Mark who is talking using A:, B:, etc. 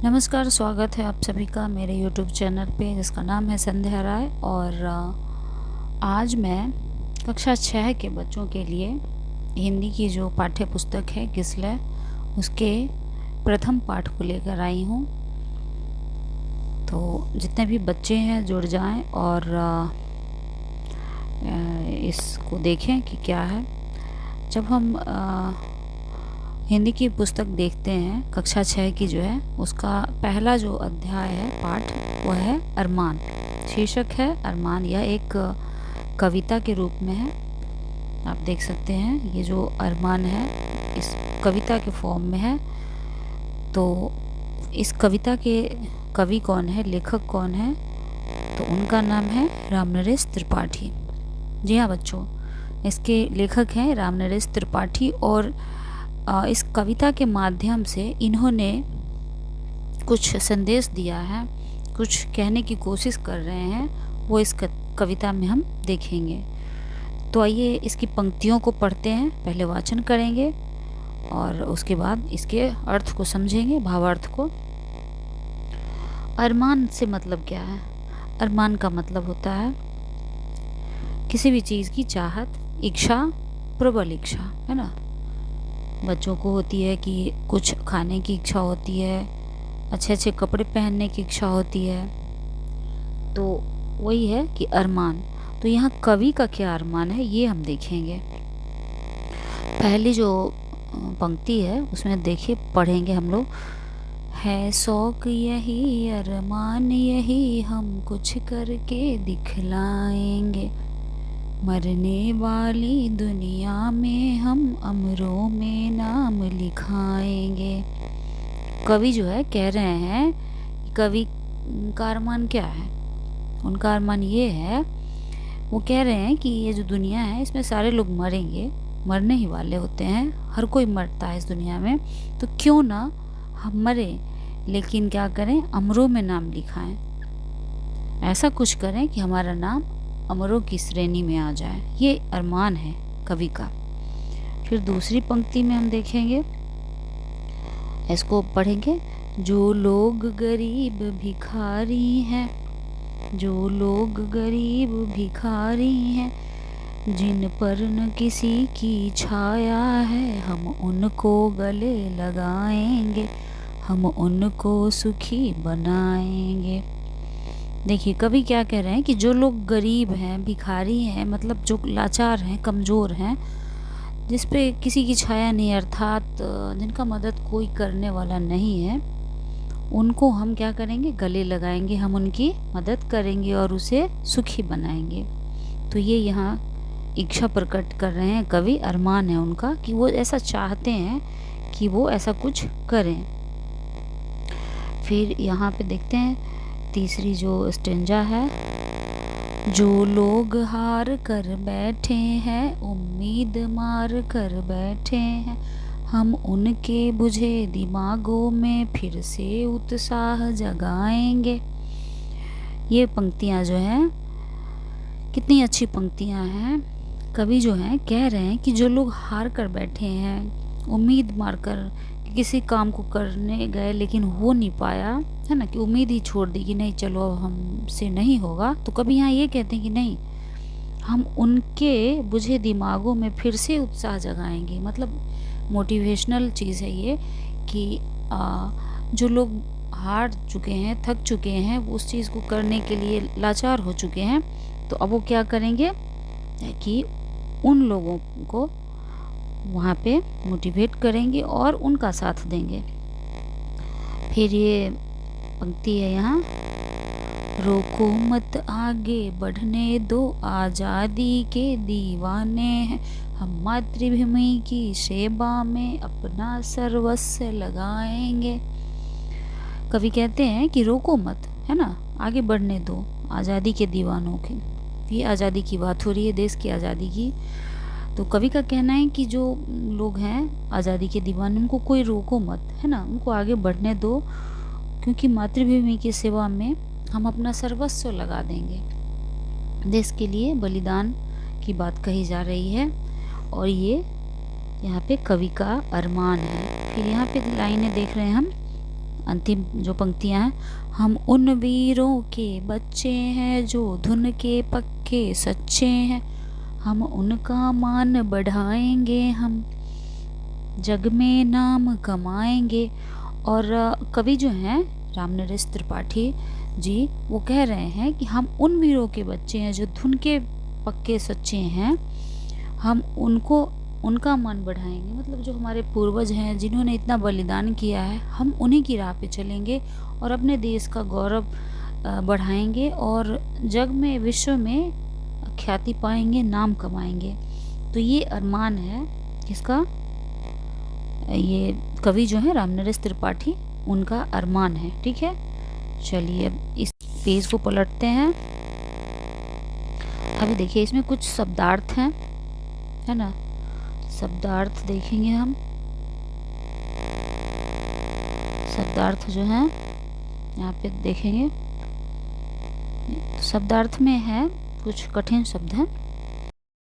A: नमस्कार, स्वागत है आप सभी का मेरे YouTube चैनल पे जिसका नाम है संध्या राय। और आज मैं कक्षा 6 के बच्चों के लिए हिंदी की जो पाठ्य पुस्तक है किसलय, उसके प्रथम पाठ को लेकर आई हूँ। तो जितने भी बच्चे हैं जुड़ जाएं और इसको देखें कि क्या है। जब हम हिंदी की पुस्तक देखते हैं कक्षा 6 की जो है, उसका पहला जो अध्याय है पाठ वह है अरमान। शीर्षक है अरमान। यह एक कविता के रूप में है, आप देख सकते हैं। ये जो अरमान है इस कविता के फॉर्म में है। तो इस कविता के कवि कौन है, लेखक कौन है? तो उनका नाम है रामनरेश त्रिपाठी। जी हाँ बच्चों, इसके लेखक हैं रामनरेश त्रिपाठी। और इस कविता के माध्यम से इन्होंने कुछ संदेश दिया है, कुछ कहने की कोशिश कर रहे हैं, वो इस कविता में हम देखेंगे। तो आइए इसकी पंक्तियों को पढ़ते हैं, पहले वाचन करेंगे और उसके बाद इसके अर्थ को समझेंगे, भावार्थ को। अरमान से मतलब क्या है? अरमान का मतलब होता है किसी भी चीज़ की चाहत, इच्छा, प्रबल इच्छा, है ना। बच्चों को होती है कि कुछ खाने की इच्छा होती है, अच्छे अच्छे कपड़े पहनने की इच्छा होती है। तो वही है कि अरमान। तो यहाँ कवि का क्या अरमान है ये हम देखेंगे। पहली जो पंक्ति है उसमें देखिए, पढ़ेंगे हम लोग। है शौक यही, अरमान यही, हम कुछ करके दिखलाएंगे। मरने वाली दुनिया में हम अमरों में नाम लिखाएंगे। कवि जो है कह रहे हैं, कवि का अरमान क्या है? उनका अरमान ये है, वो कह रहे हैं कि ये जो दुनिया है इसमें सारे लोग मरेंगे, मरने ही वाले होते हैं, हर कोई मरता है इस दुनिया में। तो क्यों ना हम मरें, लेकिन क्या करें, अमरों में नाम लिखाएं। ऐसा कुछ करें कि हमारा नाम अमरों की श्रेणी में आ जाए। ये अरमान है कवि का। फिर दूसरी पंक्ति में हम देखेंगे, इसको पढ़ेंगे। जो लोग गरीब भिखारी हैं, जो लोग गरीब भिखारी हैं, जिन पर न किसी की छाया है, हम उनको गले लगाएंगे, हम उनको सुखी बनाएंगे। देखिए कवि क्या कह रहे हैं कि जो लोग गरीब हैं, भिखारी हैं, मतलब जो लाचार हैं, कमज़ोर हैं, जिस पे किसी की छाया नहीं, अर्थात जिनका मदद कोई करने वाला नहीं है, उनको हम क्या करेंगे, गले लगाएंगे, हम उनकी मदद करेंगे और उसे सुखी बनाएंगे। तो ये यहाँ इच्छा प्रकट कर रहे हैं कवि, अरमान है उनका कि वो ऐसा चाहते हैं कि वो ऐसा कुछ करें। फिर यहाँ पे देखते हैं तीसरी जो स्टेंजा है। जो लोग हार कर बैठे हैं, उम्मीद मार कर बैठे हैं, हम उनके बुझे दिमागों में फिर से उत्साह जगाएंगे। ये पंक्तियाँ जो हैं कितनी अच्छी पंक्तियाँ हैं। कवि जो हैं कह रहे हैं कि जो लोग हार कर बैठे हैं, उम्मीद मार कर किसी काम को करने गए लेकिन हो नहीं पाया, है ना, कि उम्मीद ही छोड़ दी कि नहीं चलो अब हमसे नहीं होगा। तो कभी यहाँ ये कहते हैं कि नहीं, हम उनके बुझे दिमागों में फिर से उत्साह जगाएंगे। मतलब मोटिवेशनल चीज़ है ये कि जो लोग हार चुके हैं, थक चुके हैं, उस चीज़ को करने के लिए लाचार हो चुके हैं, तो अब वो क्या करेंगे कि उन लोगों को वहाँ पे मोटिवेट करेंगे और उनका साथ देंगे। फिर ये पंक्ति है यहाँ, रोको मत आगे बढ़ने दो, आज़ादी के दीवाने हैं, हम मातृभूमि की सेवा में अपना सर्वस्व लगाएंगे। कवि कहते हैं कि रोको मत, है ना, आगे बढ़ने दो आज़ादी के दीवानों के। ये आज़ादी की बात हो रही है, देश की आज़ादी की। तो कवि का कहना है कि जो लोग हैं आज़ादी के दीवाने, उनको कोई रोको मत, है ना, उनको आगे बढ़ने दो, क्योंकि मातृभूमि की सेवा में हम अपना सर्वस्व लगा देंगे। देश के लिए बलिदान की बात कही जा रही है और ये यहाँ पे कवि का अरमान है। फिर यहाँ पे लाइनें देख रहे हैं हम, अंतिम जो पंक्तियाँ हैं, हम उन वीरों के बच्चे हैं जो धुन के पक्के सच्चे हैं, हम उनका मान बढ़ाएंगे, हम जग में नाम कमाएंगे। और कवि जो हैं रामनरेश त्रिपाठी जी, वो कह रहे हैं कि हम उन वीरों के बच्चे हैं जो धुन के पक्के सच्चे हैं, हम उनका मान बढ़ाएंगे। मतलब जो हमारे पूर्वज हैं जिन्होंने इतना बलिदान किया है, हम उन्हीं की राह पे चलेंगे और अपने देश का गौरव बढ़ाएंगे और जग में, विश्व में ख्याति पाएंगे, नाम कमाएंगे। तो ये अरमान है किसका? ये कवि जो है रामनरेश त्रिपाठी, उनका अरमान है। ठीक है, चलिए अब इस पेज को पलटते हैं। अभी देखिए इसमें कुछ शब्दार्थ हैं, है ना, शब्दार्थ देखेंगे हम। शब्दार्थ जो है यहाँ पे देखेंगे, शब्दार्थ में है कुछ कठिन शब्द हैं।